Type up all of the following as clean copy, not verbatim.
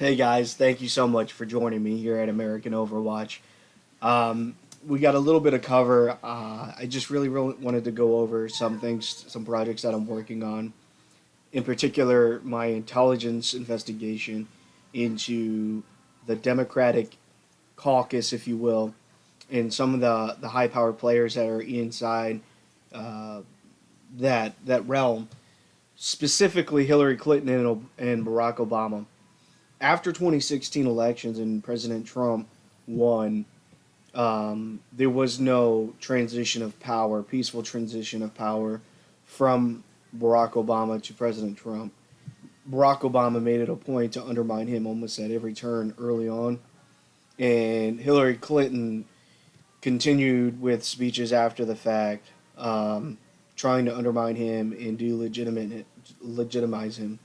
Hey guys, thank you so much for joining me here at American Overwatch. We got a little bit of cover. I just really wanted to go over some things, some projects that I'm working on. In particular, my intelligence investigation into the Democratic caucus, if you will, and some of the high powered players that are inside uh, that realm, specifically Hillary Clinton and Barack Obama. After 2016 elections and President Trump won, there was no transition of power, peaceful transition of power from Barack Obama to President Trump. Barack Obama made it a point to undermine him almost at every turn early on, and Hillary Clinton continued with speeches after the fact, trying to undermine him and legitimize him.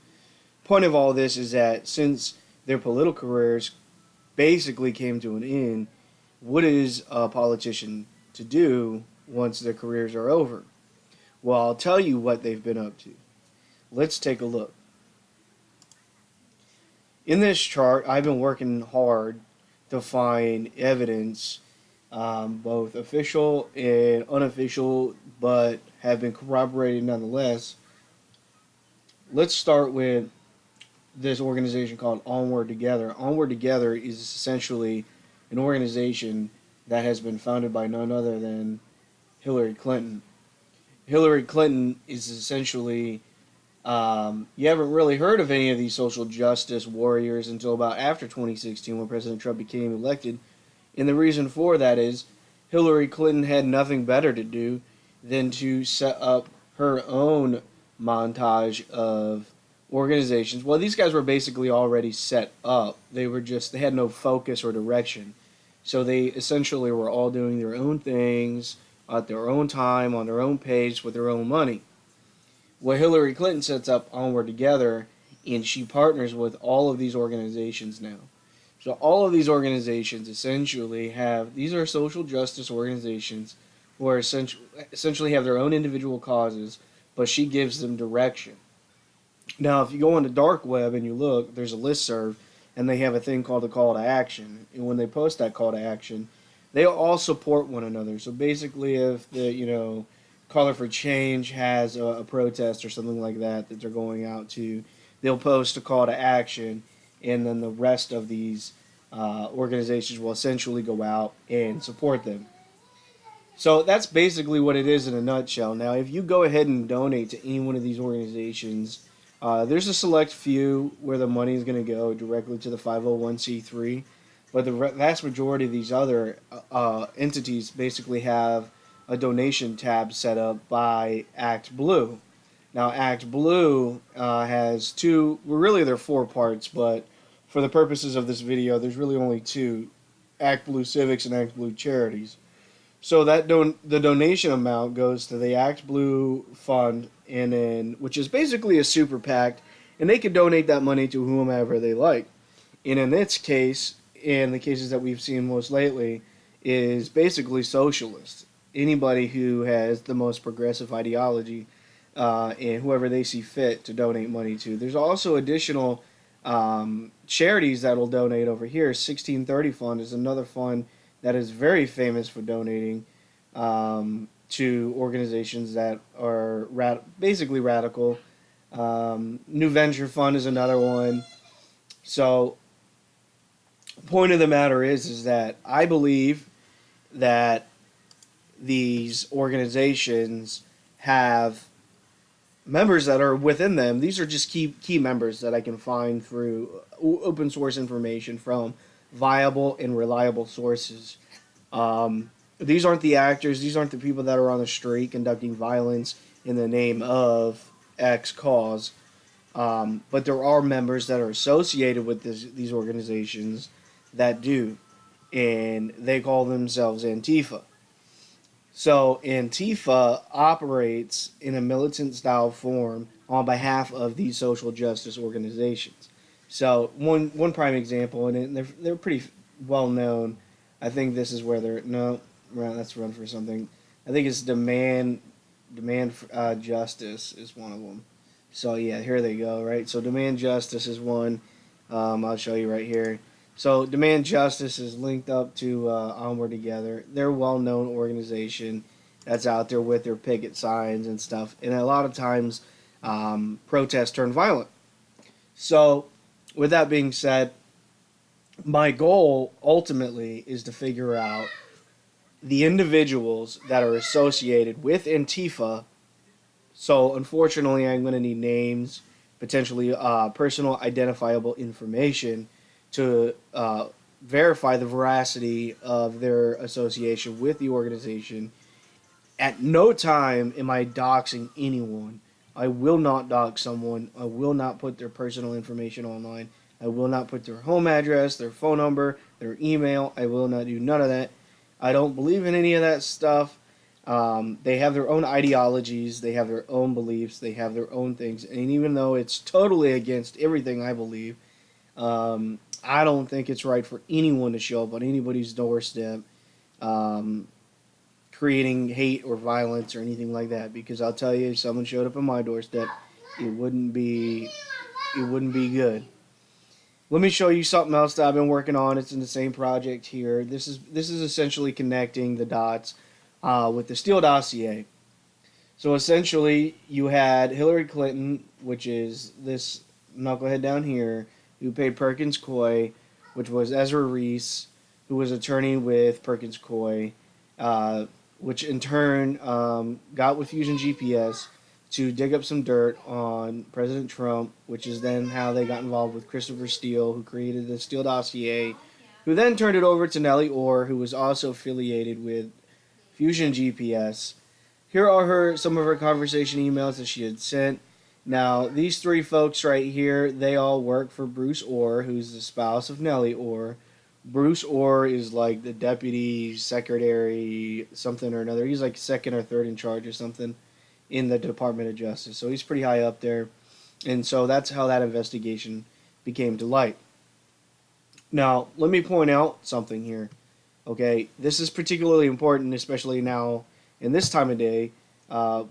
Point of all this is that since their political careers basically came to an end, what is a politician to do once their careers are over? Well, I'll tell you what they've been up to. Let's take a look. In this chart, I've been working hard to find evidence, both official and unofficial, but have been corroborated nonetheless. Let's start with this organization called Onward Together. Onward Together is essentially an organization that has been founded by none other than Hillary Clinton. Hillary Clinton is essentially, you haven't really heard of any of these social justice warriors until about after 2016 when President Trump became elected. And the reason for that is Hillary Clinton had nothing better to do than to set up her own montage of organizations. Well, these guys were basically already set up. They had no focus or direction. So they essentially were all doing their own things at their own time, on their own pace, with their own money. Well, Hillary Clinton sets up Onward Together, and she partners with all of these organizations now. So all of these organizations essentially these are social justice organizations who are essentially have their own individual causes, but she gives them direction. Now, if you go on the dark web and you look, there's a listserv, and they have a thing called the call to action. And when they post that call to action, they all support one another. So basically, if the Color for Change has a protest or something like that they're going out to, they'll post a call to action, and then the rest of these organizations will essentially go out and support them. So that's basically what it is in a nutshell. Now, if you go ahead and donate to any one of these organizations, there's a select few where the money is going to go directly to the 501c3, but the vast majority of these other entities basically have a donation tab set up by Act Blue. Now, Act Blue has two, well, really there are four parts, but for the purposes of this video, there's really only two: Act Blue Civics and Act Blue Charities. So the donation amount goes to the Act Blue fund, and then which is basically a super PAC, and they can donate that money to whomever they like. And in its case, in the cases that we've seen most lately, is basically socialist. Anybody who has the most progressive ideology, and whoever they see fit to donate money to. There's also additional charities that will donate over here. 1630 Fund is another fund that is very famous for donating to organizations that are basically radical. New Venture Fund is another one. So, point of the matter is that I believe that these organizations have members that are within them. These are just key members that I can find through open source information from viable and reliable sources. These aren't the actors. These aren't the people that are on the street conducting violence in the name of X cause. But there are members that are associated with these organizations that do, and they call themselves Antifa. So Antifa operates in a militant style form on behalf of these social justice organizations. So one prime example, and they're pretty well known. I think this is where they're no, let's run for something. I think it's demand justice is one of them. So yeah, here they go. Right. So demand justice is one. I'll show you right here. So Demand Justice is linked up to Onward Together. They're a well-known organization that's out there with their picket signs and stuff. And a lot of times, protests turn violent. So, with that being said, my goal ultimately is to figure out the individuals that are associated with Antifa. So, unfortunately, I'm going to need names, potentially personal identifiable information to verify the veracity of their association with the organization. At no time am I doxing anyone. I will not dox someone. I will not put their personal information online. I will not put their home address, their phone number, their email. I will not do none of that. I don't believe in any of that stuff. They have their own ideologies. They have their own beliefs. They have their own things. And even though it's totally against everything I believe, I don't think it's right for anyone to show up on anybody's doorstep, creating hate or violence or anything like that. Because I'll tell you, if someone showed up on my doorstep, it wouldn't be good. Let me show you something else that I've been working on. It's in the same project here. This is essentially connecting the dots with the Steele dossier. So essentially, you had Hillary Clinton, which is this knucklehead down here, who paid Perkins Coie, which was Ezra Reese, who was attorney with Perkins Coie, which in turn got with Fusion GPS to dig up some dirt on President Trump, which is then how they got involved with Christopher Steele, who created the Steele dossier, who then turned it over to Nellie Orr, who was also affiliated with Fusion GPS. Here are some of her conversation emails that she had sent. Now, these three folks right here, they all work for Bruce Orr, who's the spouse of Nellie Orr. Bruce Orr is like the deputy secretary, something or another. He's like second or third in charge or something in the Department of Justice. So he's pretty high up there. And so that's how that investigation became to light. Now, let me point out something here. Okay, this is particularly important, especially now in this time of day,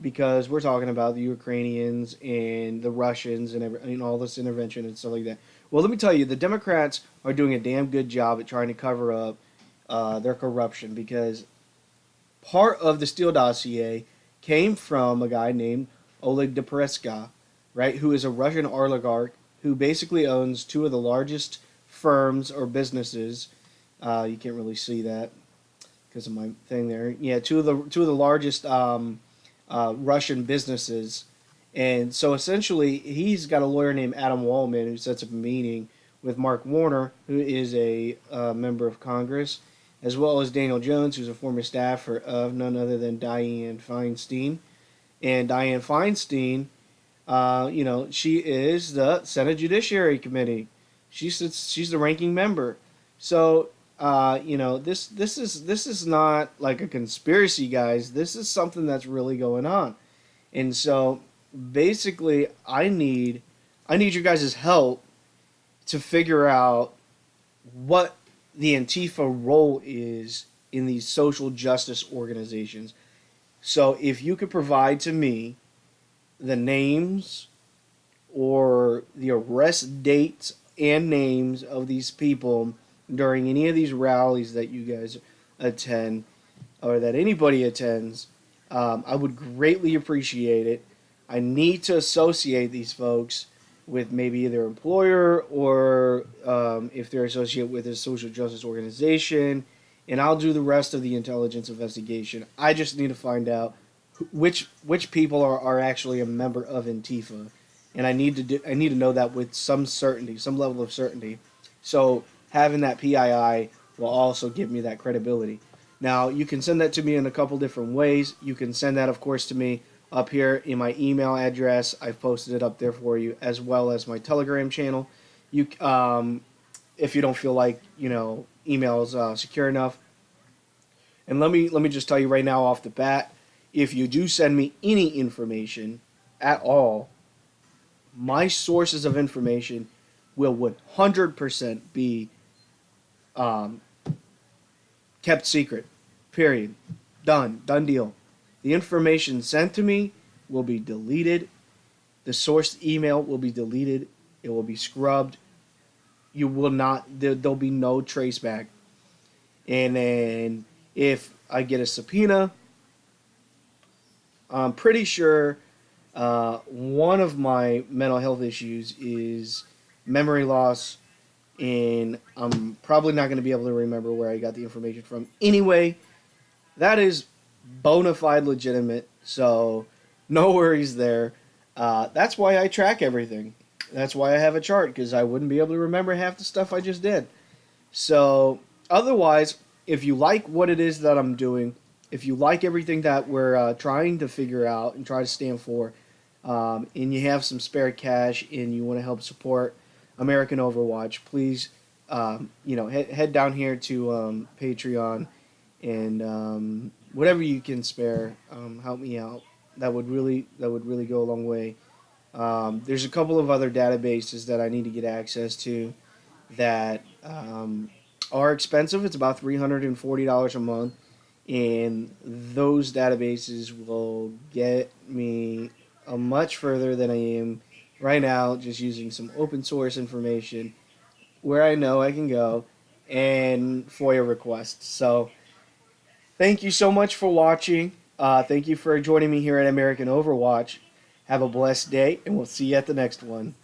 because we're talking about the Ukrainians and the Russians and all this intervention and stuff like that. Well, let me tell you, the Democrats are doing a damn good job at trying to cover up their corruption, because part of the Steele dossier came from a guy named Oleg Depreska, right, who is a Russian oligarch who basically owns two of the largest firms or businesses. You can't really see that because of my thing there. Yeah, two of the largest Russian businesses. And so essentially, he's got a lawyer named Adam Wallman who sets up a meeting with Mark Warner, who is a member of Congress, as well as Daniel Jones, who's a former staffer of none other than Dianne Feinstein. And Dianne Feinstein, she is the Senate Judiciary Committee. She's the ranking member. So, this is not like a conspiracy, guys. This is something that's really going on. And so, basically, I need your guys' help to figure out what the Antifa role is in these social justice organizations. So if you could provide to me the names or the arrest dates and names of these people during any of these rallies that you guys attend or that anybody attends, I would greatly appreciate it. I need to associate these folks with maybe their employer or if they're associated with a social justice organization, and I'll do the rest of the intelligence investigation. I just need to find out which people are actually a member of Antifa, and I need to know that with some certainty, some level of certainty. So having that PII will also give me that credibility. Now, you can send that to me in a couple different ways. You can send that, of course, to me up here in my email address. I've posted it up there for you, as well as my Telegram channel. You, if you don't feel like email is secure enough. And let me just tell you right now off the bat, if you do send me any information at all, my sources of information will 100% be kept secret. Period. Done deal. The information sent to me will be deleted. The source email will be deleted. It will be scrubbed. you will not. There'll be no trace back. And then if I get a subpoena, I'm pretty sure one of my mental health issues is memory loss, and I'm probably not going to be able to remember where I got the information from. Anyway, that is bona fide legitimate, so no worries there. That's why I track everything. That's why I have a chart, because I wouldn't be able to remember half the stuff I just did. So, otherwise, if you like what it is that I'm doing, if you like everything that we're trying to figure out and try to stand for, and you have some spare cash and you want to help support American Overwatch, please, head down here to Patreon and whatever you can spare, help me out. That would really go a long way. There's a couple of other databases that I need to get access to that are expensive. It's about $340 a month, and those databases will get me much further than I am right now, just using some open source information where I know I can go and FOIA requests. So, thank you so much for watching. Thank you for joining me here at American Overwatch. Have a blessed day, and we'll see you at the next one.